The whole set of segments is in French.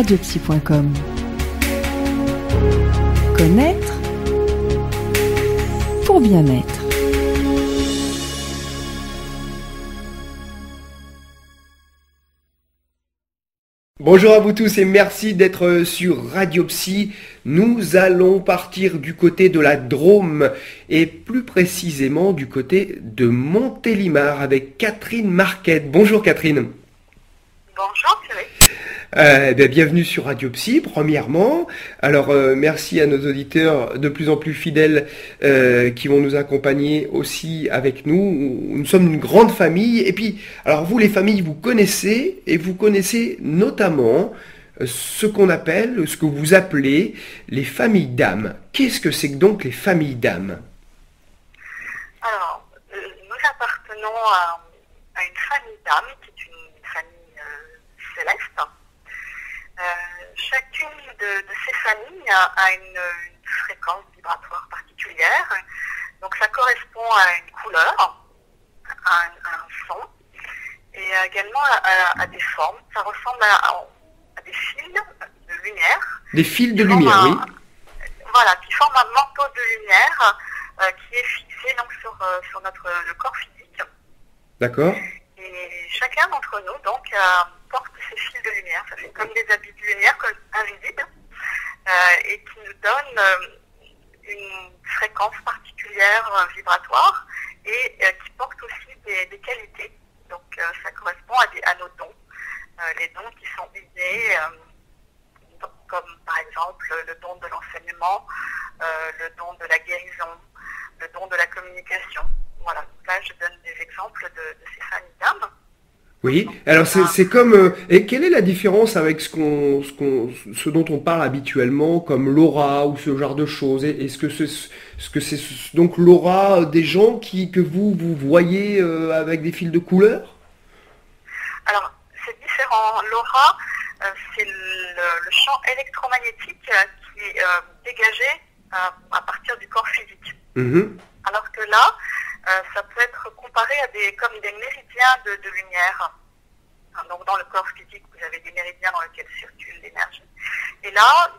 radiopsy.com. Connaître pour bien-être. Bonjour à vous tous et merci d'être sur Radiopsy. Nous allons partir du côté de la Drôme et plus précisément du côté de Montélimar avec Catherine Marquette. Bonjour Catherine. Bonjour Thierry. Bienvenue sur Radiopsy, premièrement. Alors, merci à nos auditeurs de plus en plus fidèles qui vont nous accompagner aussi avec nous. Nous sommes une grande famille. Et puis, alors vous, les familles, vous connaissez, et vous connaissez notamment ce qu'on appelle, ce que vous appelez les familles d'âmes. Qu'est-ce que c'est que donc les familles d'âmes? Alors, nous appartenons à une famille d'âmes, qui est une famille céleste. Chacune de ces familles a une fréquence vibratoire particulière, donc ça correspond à une couleur, à un son, et également à des formes. Ça ressemble à des fils de lumière. Des fils de lumière, oui. Voilà, qui forment un manteau de lumière qui est fixé donc sur le corps physique. D'accord. Et chacun d'entre nous, donc, porte ces fils de lumière. Ça fait comme des habits de lumière invisibles et qui nous donnent une fréquence particulière vibratoire et qui porte aussi des qualités. Donc, ça correspond à nos dons. Les dons qui sont innés, comme par exemple le don de l'enseignement, le don de la guérison, le don de la communication. Voilà, donc là je donne des exemples de ces familles d'âmes. Oui, alors c'est comme... et quelle est la différence avec ce dont on parle habituellement, comme l'aura ou ce genre de choses? Est-ce que c'est donc l'aura des gens que vous voyez avec des fils de couleur? Alors, c'est différent. L'aura, c'est le champ électromagnétique qui est dégagé à partir du corps physique. Mmh. Alors que là, ça peut être comparé à comme des méridiens de lumière. Donc dans le corps physique, vous avez des méridiens dans lesquels circule l'énergie. Et là,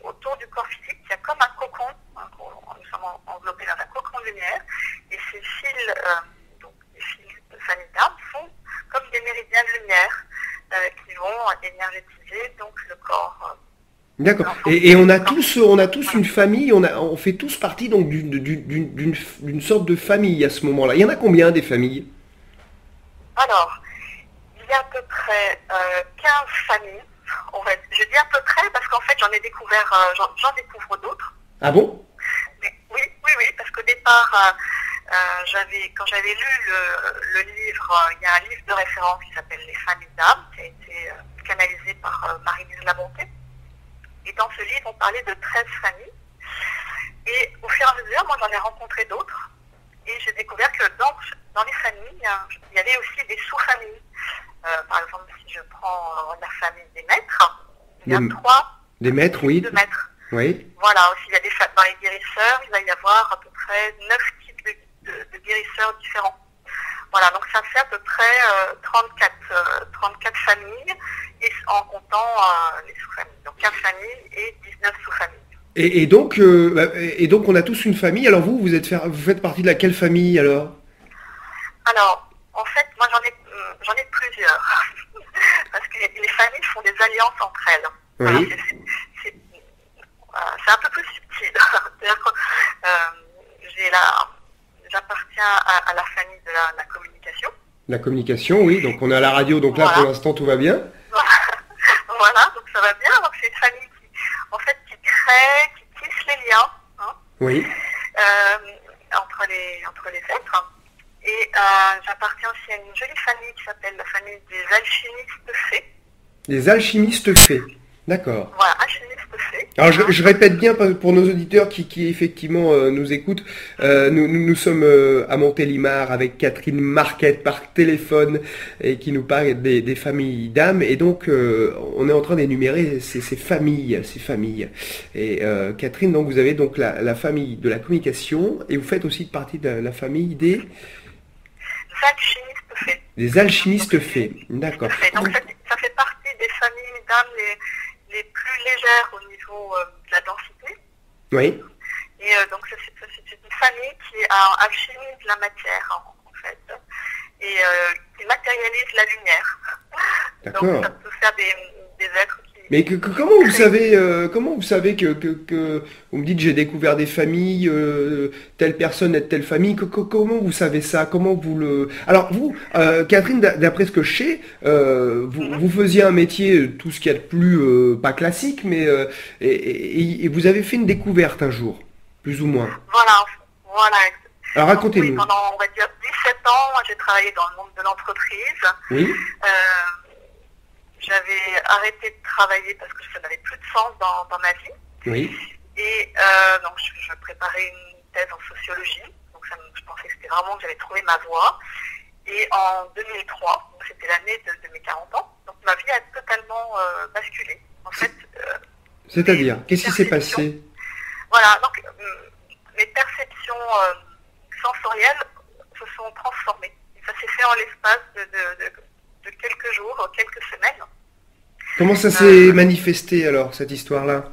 autour du corps physique, il y a comme un cocon. Nous sommes enveloppés dans un cocon de lumière. Et ces fils, donc les fils de famille d'âmes, sont comme des méridiens de lumière qui vont énergétiser donc le corps. D'accord. Et on a tous une famille, on fait tous partie donc d'une sorte de famille à ce moment-là. Il y en a combien des familles? Alors, il y a à peu près 15 familles. Je dis à peu près parce qu'en fait j'en découvre d'autres. Ah bon? Mais, oui, parce qu'au départ, quand j'avais lu le livre, il y a un livre de référence qui s'appelle Les familles d'âmes, qui a été canalisé par Marie-Lise Labonté. Et dans ce livre, on parlait de 13 familles. Et au fur et à mesure, moi, j'en ai rencontré d'autres. Et j'ai découvert que dans les familles, il y avait aussi des sous-familles. Par exemple, si je prends la famille des maîtres, il y a 3 des maîtres, oui. De maîtres. Oui. Voilà, aussi, il y a dans les guérisseurs, il va y avoir à peu près 9 types de guérisseurs différents. Voilà, donc ça fait à peu près 34 familles, et en comptant les sous-familles. Donc 15 familles et 19 sous-familles. Et donc on a tous une famille. Alors vous faites partie de laquelle famille alors? Alors, en fait, moi j'en ai plusieurs. Parce que les familles font des alliances entre elles. Oui. Voilà, c'est un peu plus subtil. C'est-à-dire que j'appartiens à la famille de la communication. La communication, oui. Donc on est à la radio, donc là voilà. Pour l'instant tout va bien. Voilà, donc ça va bien. Donc c'est une famille qui crée, qui tisse les liens. Hein, oui. Entre les êtres. Et j'appartiens aussi à une jolie famille qui s'appelle la famille des alchimistes fées. Des alchimistes fées, d'accord. Voilà, alchimistes fées. Alors je répète bien pour nos auditeurs qui effectivement nous écoutent, nous sommes à Montélimar avec Catherine Marquette par téléphone et qui nous parle des familles d'âmes, et donc on est en train d'énumérer ces familles. Et Catherine, donc vous avez donc la famille de la communication, et vous faites aussi partie de la famille des alchimistes fées. Des alchimistes fées, d'accord. Donc ça fait partie des familles d'âmes légère au niveau de la densité. Oui. Et donc c'est une famille qui alchimise la matière en fait et qui matérialise la lumière. Donc ça D'accord. peut faire des êtres qui... Mais comment vous savez que vous me dites j'ai découvert des familles, telle personne est de telle famille, comment vous savez ça? Comment vous le... Alors vous, Catherine, d'après ce que je sais, vous faisiez un métier, tout ce qu'il y a de plus, pas classique, mais et vous avez fait une découverte un jour, plus ou moins. Voilà. Alors Donc oui, racontez-nous. pendant, on va dire, 17 ans, j'ai travaillé dans le monde de l'entreprise. Oui, Euh, J'avais arrêté de travailler parce que ça n'avait plus de sens dans ma vie. oui, Et donc je préparais une thèse en sociologie. Donc je pensais que c'était vraiment que j'avais trouvé ma voie. Et en 2003, donc c'était l'année de mes 40 ans, donc ma vie a totalement basculé. En fait, c'est-à-dire, qu'est-ce qui s'est perceptions, passé? voilà, donc mes perceptions sensorielles se sont transformées. Et ça s'est fait en l'espace de quelques jours, quelques semaines. Comment ça s'est manifesté alors, cette histoire-là?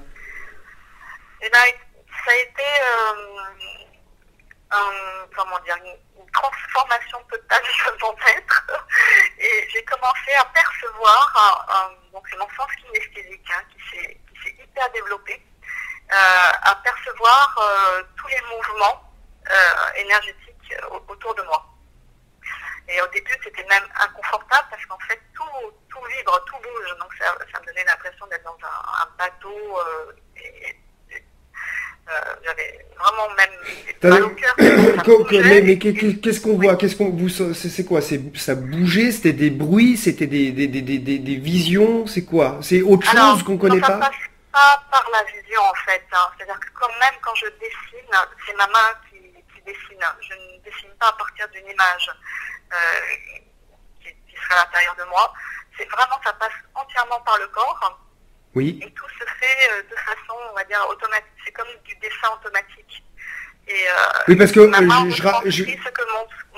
Et ben, ça a été comment dire, une transformation totale de mon être. Et j'ai commencé à percevoir, donc c'est mon sens kinesthésique qui s'est hyper développé, à percevoir tous les mouvements énergétiques autour de moi. Et au début, c'était même inconfortable parce qu'en fait, tout vibre, tout bouge. Donc ça me donnait l'impression d'être dans un bateau. J'avais vraiment même des mal au cœur. Mais qu'est-ce qu'on voit? C'est quoi? Ça bougeait? C'était des bruits? C'était des visions? C'est quoi? C'est autre chose qu'on connaît ça pas? passe pas par la vision en fait. C'est-à-dire que même quand je dessine, c'est ma main qui dessine. Je ne dessine pas à partir d'une image qui serait à l'intérieur de moi. C'est vraiment, ça passe entièrement par le corps. Oui. Et tout se fait de façon, on va dire, automatique. C'est comme du dessin automatique. Et Oui, parce que ma main retranscrit ce que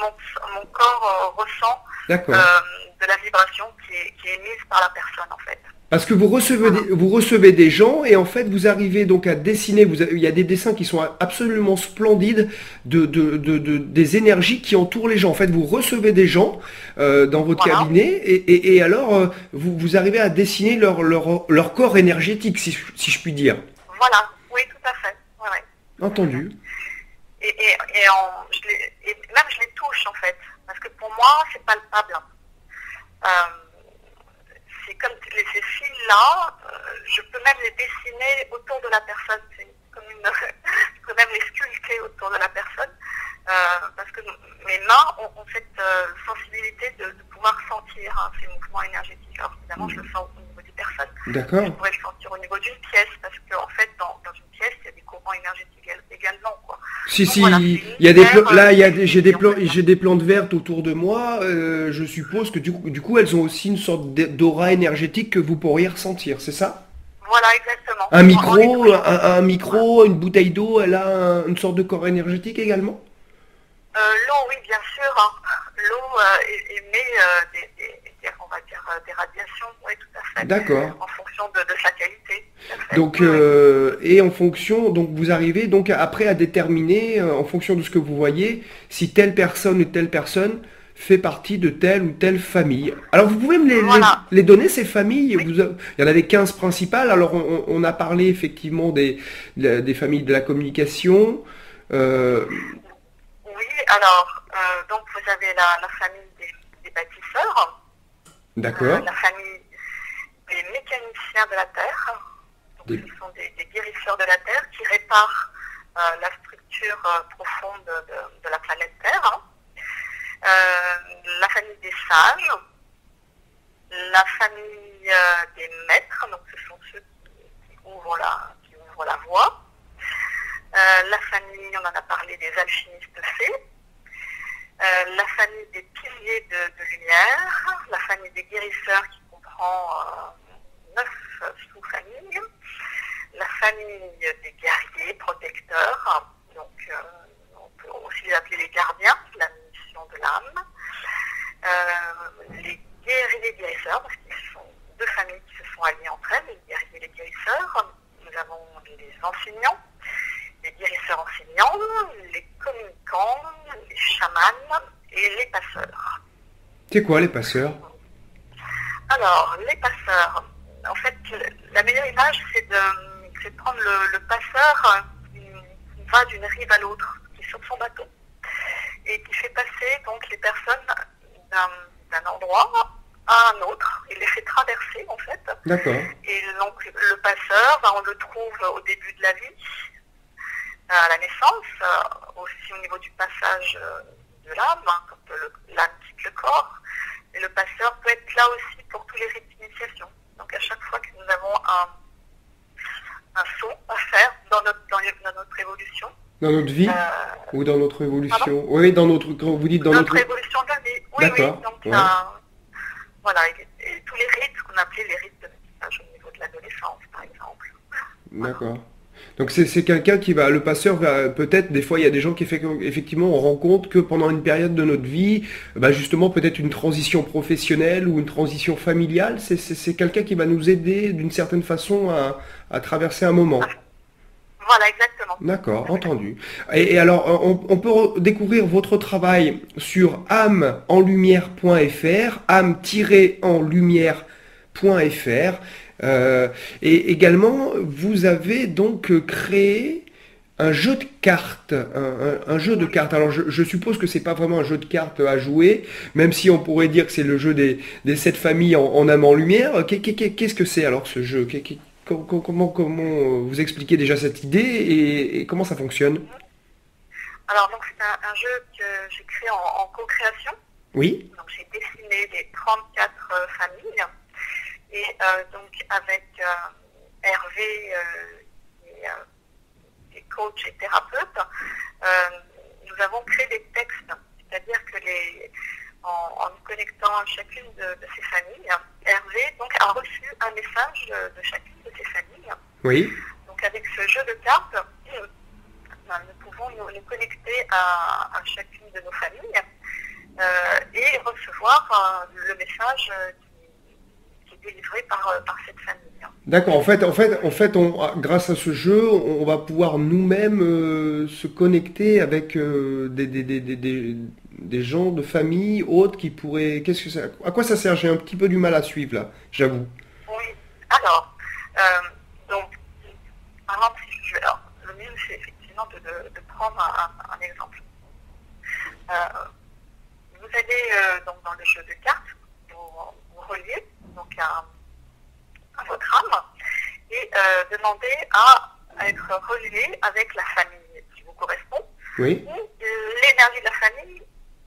mon corps ressent D'accord. de la vibration qui est émise par la personne, en fait. Parce que vous recevez des gens et en fait vous arrivez donc à dessiner. Il y a des dessins qui sont absolument splendides des énergies qui entourent les gens. En fait, vous recevez des gens dans votre cabinet et alors vous arrivez à dessiner leur corps énergétique, si je puis dire. Voilà, oui, tout à fait. Ouais. Entendu. Et même je les touche en fait, parce que pour moi c'est palpable. C'est comme ces fils-là, je peux même les dessiner autour de la personne. C'est comme je peux même les sculpter autour de la personne, parce que mes mains ont cette sensibilité de pouvoir sentir ces mouvements énergétiques. Alors évidemment, je le sens au niveau des personnes. D'accord. Je pourrais le sentir au niveau d'une pièce, parce qu'en fait, dans une pièce, il y a des courants énergétiques également, quoi. Si, Donc, voilà, il y a j'ai des plantes vertes autour de moi. Je suppose que du coup, elles ont aussi une sorte d'aura énergétique que vous pourriez ressentir, c'est ça? Voilà, exactement. Un micro, une bouteille d'eau, elle a une sorte de corps énergétique également? L'eau, oui, bien sûr. L'eau émet on va dire, des radiations, oui, tout à fait. D'accord. En fonction de sa qualité. Donc, et en fonction, donc vous arrivez donc après à déterminer, en fonction de ce que vous voyez, si telle personne ou telle personne fait partie de telle ou telle famille. Alors vous pouvez me les donner, ces familles? Oui. Il y en avait 15 principales, alors on a parlé effectivement des familles de la communication. Oui, alors, donc vous avez la famille des bâtisseurs. D'accord. La famille des mécaniciens de la Terre. Donc, ce sont des guérisseurs de la Terre qui réparent la structure profonde de la planète Terre. La famille des sages. La famille des maîtres. Donc, ce sont ceux qui ouvrent la voie. La famille, on en a parlé, des alchimistes fées. La famille des piliers de lumière, la famille des guérisseurs qui comprend 9 sous-familles, la famille des guerriers protecteurs, donc on peut aussi les appeler les gardiens, la mission de l'âme, les guerriers guérisseurs, parce qu'ils sont deux familles qui se sont alliées entre elles, les guerriers et les guérisseurs, C'est quoi les passeurs? Alors, les passeurs, en fait, la meilleure image, c'est de prendre le passeur qui va d'une rive à l'autre, qui est sur son bateau, et qui fait passer donc les personnes d'un endroit à un autre. Il les fait traverser, en fait. D'accord. Et donc, le passeur, on le trouve au début de la vie, à la naissance, aussi au niveau du passage de l'âme, quand l'âme quitte le corps. Et le passeur peut être là aussi pour tous les rites d'initiation. Donc à chaque fois que nous avons un saut à faire dans notre évolution. Dans notre vie ou dans notre évolution? Pardon? Oui, dans notre, quand vous dites dans notre... évolution de la vie. Oui, D'accord. oui. Donc Ouais. voilà, et tous les rites qu'on appelait les rites de passage au niveau de l'adolescence, par exemple. D'accord. Donc c'est quelqu'un qui va, le passeur va peut-être, des fois il y a des gens qui effectivement on rend compte que pendant une période de notre vie, bah justement peut-être une transition professionnelle ou une transition familiale, c'est quelqu'un qui va nous aider d'une certaine façon à traverser un moment. Voilà, exactement. D'accord, entendu. Et alors on peut découvrir votre travail sur âme-en-lumière.fr, âme-en-lumière.fr. Et également, vous avez donc créé un jeu de cartes, un jeu de cartes. Alors, je suppose que c'est pas vraiment un jeu de cartes à jouer, même si on pourrait dire que c'est le jeu des 7 familles en âme en lumière. Qu'est-ce que c'est alors ce jeu? Comment vous expliquez déjà cette idée et comment ça fonctionne? Alors, donc, c'est un jeu que j'ai créé en co-création. Oui, Donc, j'ai dessiné les 34 familles. Et donc avec Hervé, qui est coach et thérapeute, nous avons créé des textes. C'est-à-dire que en nous connectant à chacune de ces familles, Hervé donc, a reçu un message de chacune de ces familles. oui, Donc avec ce jeu de cartes, nous pouvons nous connecter à chacune de nos familles et recevoir le message délivré par cette famille. d'accord. En fait, grâce à ce jeu, on va pouvoir nous-mêmes se connecter avec des gens de famille autres qui pourraient. À quoi ça sert? J'ai un petit peu du mal à suivre là, j'avoue. Oui. Alors, donc, par exemple, alors, le mieux c'est effectivement de prendre un exemple. Vous allez donc dans le jeu de cartes, vous reliez donc à votre âme et demander à être relié avec la famille qui vous correspond Oui, ou l'énergie de la famille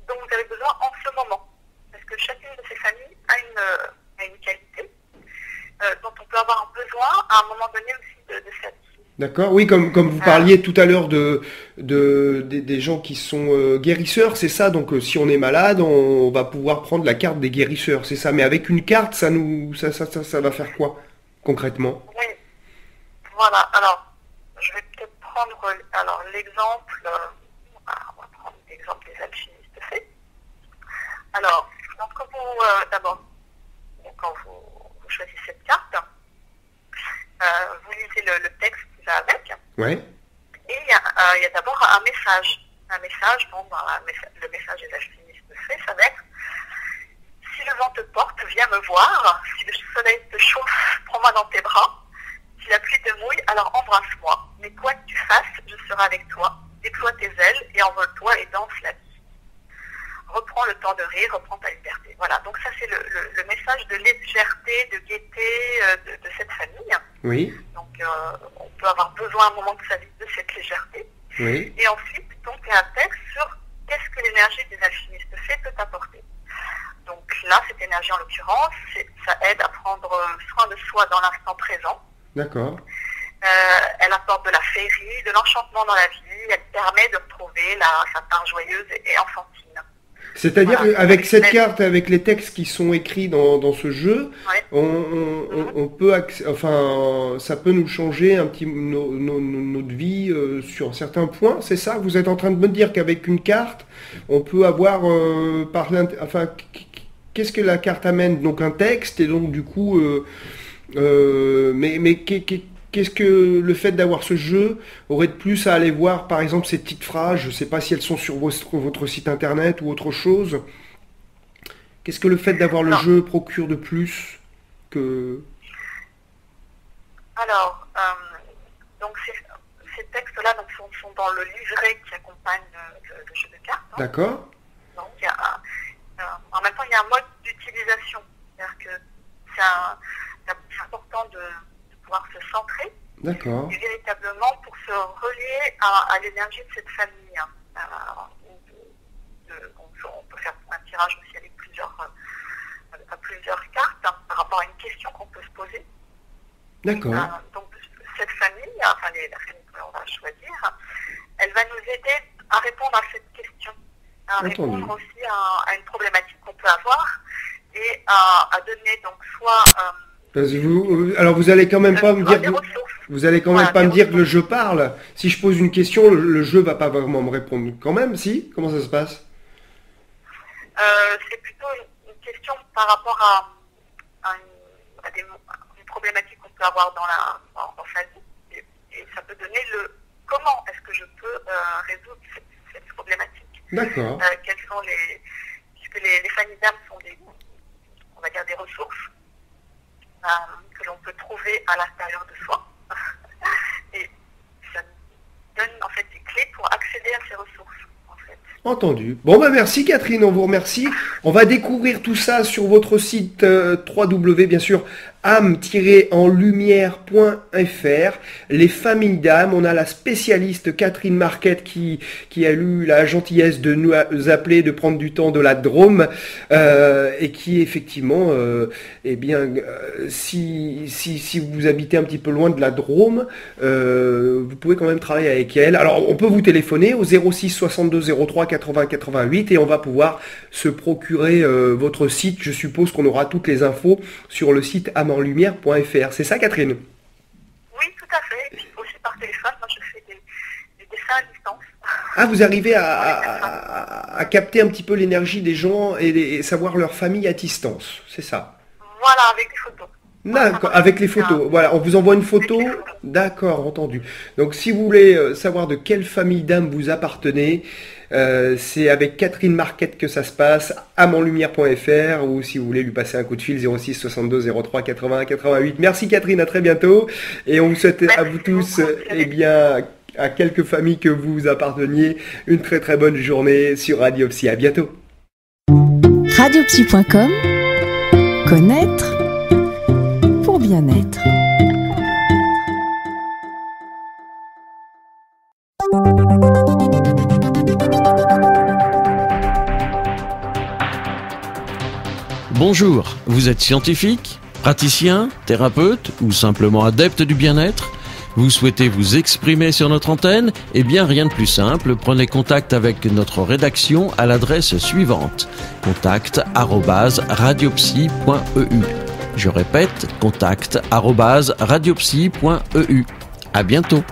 dont vous avez besoin en ce moment. Parce que chacune de ces familles a une qualité dont on peut avoir besoin à un moment donné aussi de sa vie. d'accord. Oui, comme vous parliez tout à l'heure des gens qui sont guérisseurs, c'est ça. Donc, si on est malade, on va pouvoir prendre la carte des guérisseurs, c'est ça. Mais avec une carte, ça va faire quoi concrètement? Oui, voilà. Alors, je vais peut-être prendre l'exemple. On va prendre l'exemple des alchimistes faits. Alors, donc, d'abord, quand vous choisissez cette carte, vous lisez le texte qui va avec. Ouais. Et il y a d'abord un message. Un message, le message des alchimistes faits, ça va être: si le vent te porte, viens me voir. Si le soleil te chauffe, prends-moi dans tes bras. Si la pluie te mouille, alors embrasse-moi. Mais quoi que tu fasses, je serai avec toi. Déploie tes ailes et envole-toi et danse la vie. Reprends le temps de rire, reprends ta liberté. Voilà, donc ça c'est le message de légèreté, de gaieté de cette famille. Oui, Donc on peut avoir besoin à un moment de sa vie de cette légèreté. oui, Et ensuite, donc il y a un texte sur qu'est-ce que l'énergie des alchimistes faits peut apporter. Donc là, cette énergie en l'occurrence, ça aide à prendre soin de soi dans l'instant présent. d'accord. Elle apporte de la féerie, de l'enchantement dans la vie. Elle permet de retrouver sa part joyeuse et enfantine. C'est-à-dire Voilà. qu'avec cette carte, avec les textes qui sont écrits dans ce jeu, Ouais. on peut, enfin, ça peut nous changer un petit notre vie sur certains points. C'est ça? Vous êtes en train de me dire qu'avec une carte, on peut avoir enfin, qu'est-ce que la carte amène? Donc un texte et donc du coup, qu'est-ce que le fait d'avoir ce jeu aurait de plus à aller voir, par exemple, ces petites phrases? Je ne sais pas si elles sont sur votre site internet ou autre chose. Qu'est-ce que le fait d'avoir le jeu procure de plus que... Alors, donc ces textes-là donc, sont dans le livret qui accompagne le jeu de cartes. D'accord. Donc, en même temps, il y a un mode d'utilisation. C'est-à-dire que c'est important de pouvoir se centrer. D'accord. Et véritablement pour se relier à l'énergie de cette famille. On peut faire un tirage aussi avec plusieurs cartes par rapport à une question qu'on peut se poser. D'accord. Donc cette famille, enfin la famille que l'on va choisir, elle va nous aider à répondre à cette question, à répondre aussi à une problématique qu'on peut avoir et à donner donc soit... alors vous allez quand même pas me dire... Vous allez quand même pas me dire que le jeu parle. Si je pose une question, le jeu va pas vraiment me répondre quand même, si? Comment ça se passe? C'est plutôt une question par rapport à une problématique qu'on peut avoir dans sa vie. Et ça peut donner comment est-ce que je peux résoudre cette problématique. D'accord. Quelles sont puisque les familles d'âme sont on va dire des ressources que l'on peut trouver à l'intérieur de soi. Et ça nous donne en fait des clés pour accéder à ces ressources. Entendu. Bon bah merci Catherine, on vous remercie. On va découvrir tout ça sur votre site www bien sûr âme-enlumière.fr. Les familles d'âme, on a la spécialiste Catherine Marquette qui a eu la gentillesse de nous appeler, de prendre du temps de la Drôme et qui effectivement si vous habitez un petit peu loin de la Drôme, vous pouvez quand même travailler avec elle. Alors on peut vous téléphoner au 06 62 03 80 88 et on va pouvoir se procurer votre site. Je suppose qu'on aura toutes les infos sur le site âme-enlumière.fr. C'est ça Catherine? Oui, tout à fait. Et puis aussi par téléphone, moi je fais des dessins à distance. Ah, vous arrivez à capter un petit peu l'énergie des gens et savoir leur famille à distance, c'est ça? Voilà, avec des photos. D'accord, avec les photos. Voilà, on vous envoie une photo. D'accord, entendu. Donc si vous voulez savoir de quelle famille d'âme vous appartenez, c'est avec Catherine Marquette que ça se passe, âme-enlumière.fr, ou si vous voulez lui passer un coup de fil, 06 62 03 81 88. Merci Catherine, à très bientôt. Et on vous souhaite à vous tous, à quelques familles que vous apparteniez, une très très bonne journée sur Radio Psy. À bientôt. Radiopsy.com. Connaître pour bien-être. Bonjour, vous êtes scientifique, praticien, thérapeute ou simplement adepte du bien-être? Vous souhaitez vous exprimer sur notre antenne? Eh bien, rien de plus simple, prenez contact avec notre rédaction à l'adresse suivante: contact@radiopsy.eu. Je répète, contact@radiopsy.eu. À bientôt.